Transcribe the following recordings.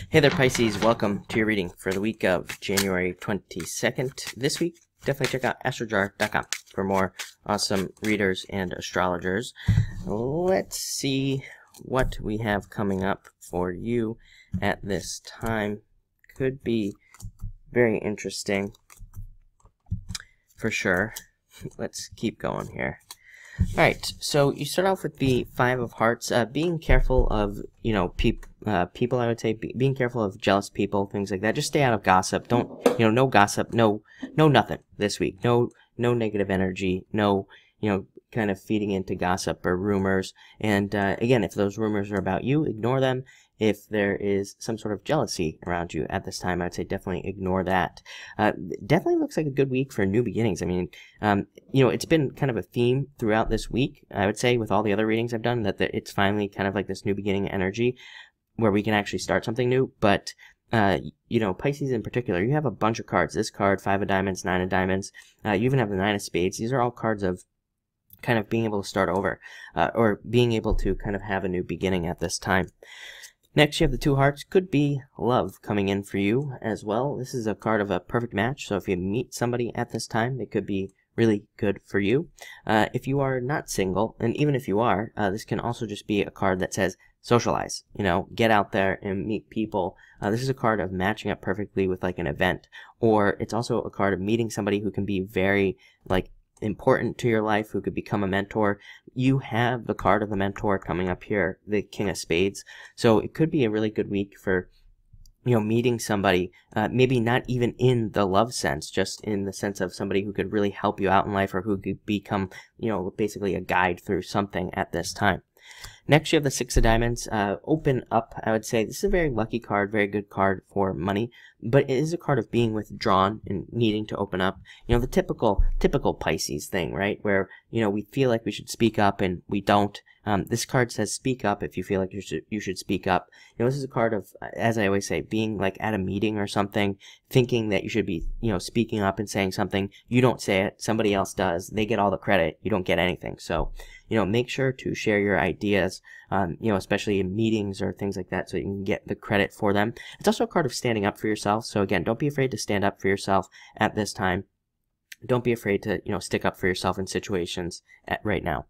Hey there, Pisces. Welcome to your reading for the week of January 22nd. This week, definitely check out astrojar.com for more awesome readers and astrologers. Let's see what we have coming up for you at this time. Could be very interesting for sure. Let's keep going here. Alright, so you start off with the Five of Hearts, being careful of, people, I would say, being careful of jealous people, things like that. Just stay out of gossip. Don't, no gossip, no nothing this week. No negative energy, no, kind of feeding into gossip or rumors. And, again, if those rumors are about you, ignore them. If there is some sort of jealousy around you at this time, I'd say definitely ignore that. Definitely looks like a good week for new beginnings. I mean, it's been kind of a theme throughout this week, I would say, with all the other readings I've done, that it's finally kind of like this new beginning energy where we can actually start something new. But, Pisces in particular, you have a bunch of cards. This card, Five of Diamonds, Nine of Diamonds. You even have the Nine of Spades. These are all cards of kind of being able to start over, or being able to kind of have a new beginning at this time. Next, you have the Two Hearts. Could be love coming in for you as well. This is a card of a perfect match, so if you meet somebody at this time, it could be really good for you. If you are not single, and even if you are, this can also just be a card that says socialize, get out there and meet people. This is a card of matching up perfectly with like an event, or it's also a card of meeting somebody who can be very important to your life, who could become a mentor. You have the card of the mentor coming up here, the King of Spades. So it could be a really good week for, meeting somebody, maybe not even in the love sense, just in the sense of somebody who could really help you out in life, or who could become, basically a guide through something at this time. Next, you have the Six of Diamonds. Open up, I would say. This is a very lucky card, very good card for money, but it is a card of being withdrawn and needing to open up. The typical Pisces thing, right? Where, we feel like we should speak up and we don't. This card says speak up if you feel like you should speak up. This is a card of, as I always say, being like at a meeting or something, thinking that you should be, speaking up and saying something. You don't say it, somebody else does. They get all the credit. You don't get anything. So, make sure to share your ideas, especially in meetings or things like that, so you can get the credit for them. It's also a card of standing up for yourself. So again, don't be afraid to stand up for yourself at this time. Don't be afraid to, stick up for yourself in situations right now.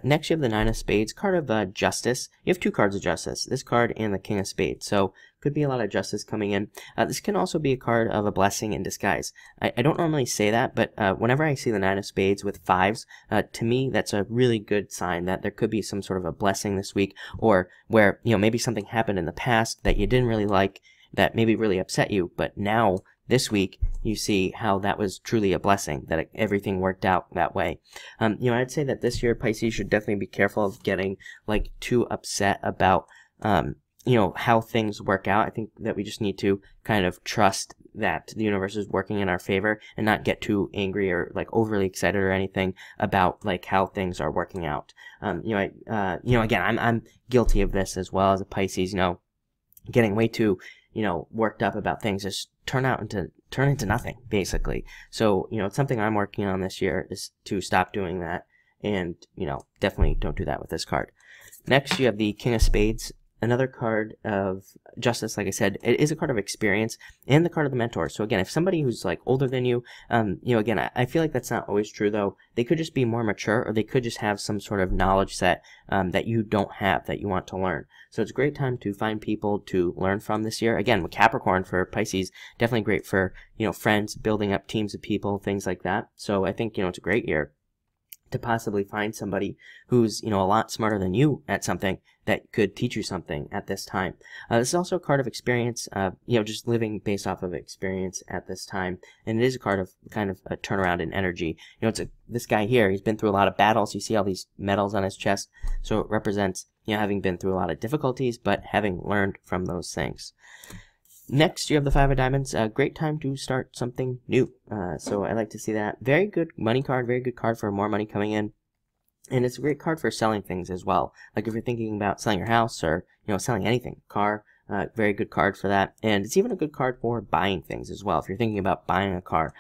Next, you have the Nine of Spades, card of justice. You have two cards of justice, this card and the King of Spades. So could be a lot of justice coming in. This can also be a card of a blessing in disguise. I don't normally say that, but whenever I see the Nine of Spades with fives, to me, that's a really good sign that there could be some sort of a blessing this week, or where, maybe something happened in the past that you didn't really like, that maybe really upset you, but now, this week, you see how that was truly a blessing, that everything worked out that way. I'd say that this year, Pisces should definitely be careful of getting, too upset about, how things work out. I think that we just need to kind of trust that the universe is working in our favor and not get too angry or, overly excited or anything about, how things are working out. Again, I'm guilty of this as well as a Pisces, getting way too worked up about things just turn into nothing, basically. So, it's something I'm working on this year, is to stop doing that, and, definitely don't do that with this card. Next, you have the King of Spades, another card of justice. Like I said, it is a card of experience, and the card of the mentor. So again, if somebody who's older than you, again, I feel like that's not always true though. They could just be more mature, or they could just have some sort of knowledge set that you don't have, that you want to learn. So it's a great time to find people to learn from this year. Again, with Capricorn for Pisces, definitely great for, friends, building up teams of people, things like that. So I think, it's a great year to possibly find somebody who's, a lot smarter than you at something that could teach you something at this time. This is also a card of experience, just living based off of experience at this time. And it is a card of kind of a turnaround in energy. This guy here, he's been through a lot of battles. You see all these medals on his chest. So it represents, having been through a lot of difficulties, but having learned from those things. Next, you have the Five of Diamonds. A great time to start something new. So I like to see that. Very good money card, very good card for more money coming in. And it's a great card for selling things as well. Like if you're thinking about selling your house or, selling anything, car, very good card for that. And it's even a good card for buying things as well. If you're thinking about buying a car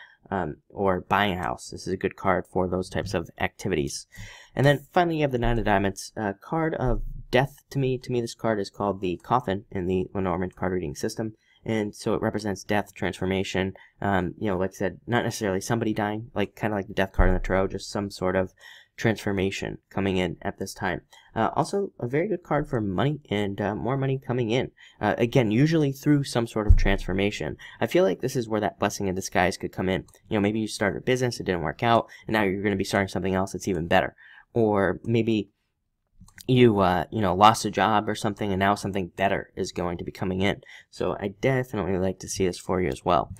or buying a house, this is a good card for those types of activities. And then finally, you have the Nine of Diamonds, card of death to me. To me, this card is called the Coffin in the Lenormand card reading system. And so it represents death, transformation, you know, like I said, not necessarily somebody dying, like kind of like the death card in the tarot, just some sort of transformation coming in at this time. Also, a very good card for money and more money coming in. Again, usually through some sort of transformation. I feel like this is where that blessing in disguise could come in. You know, maybe you started a business, it didn't work out, and now you're going to be starting something else that's even better. Or maybe you you know, lost a job or something, and now something better is going to be coming in. So I definitely like to see this for you as well.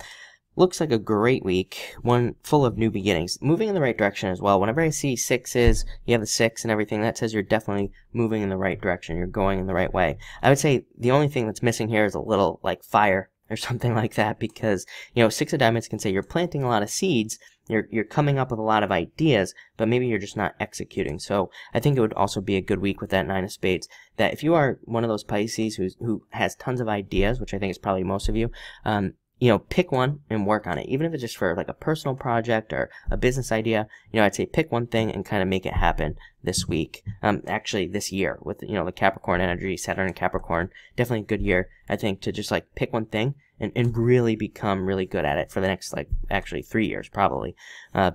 Looks like a great week, one full of new beginnings, moving in the right direction as well. Whenever I see sixes, you have the 6 and everything, that says you're definitely moving in the right direction, you're going in the right way. I would say the only thing that's missing here is a little like fire or something like that, because, you know, 6 of diamonds can say you're planting a lot of seeds, you're coming up with a lot of ideas, but maybe you're just not executing. So I think it would also be a good week with that 9 of spades, that if you are one of those Pisces who has tons of ideas, which I think is probably most of you, you know, pick one and work on it. Even if it's just for like a personal project or a business idea, you know, I'd say pick one thing and kind of make it happen this week. Actually this year with, you know, the Capricorn energy, Saturn and Capricorn, definitely a good year, I think, to just like pick one thing and really become really good at it for the next, like, actually 3 years probably. You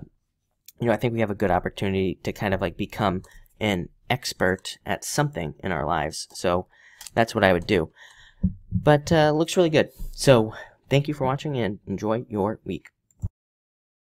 know, I think we have a good opportunity to kind of like become an expert at something in our lives. So that's what I would do. But looks really good. So thank you for watching and enjoy your week.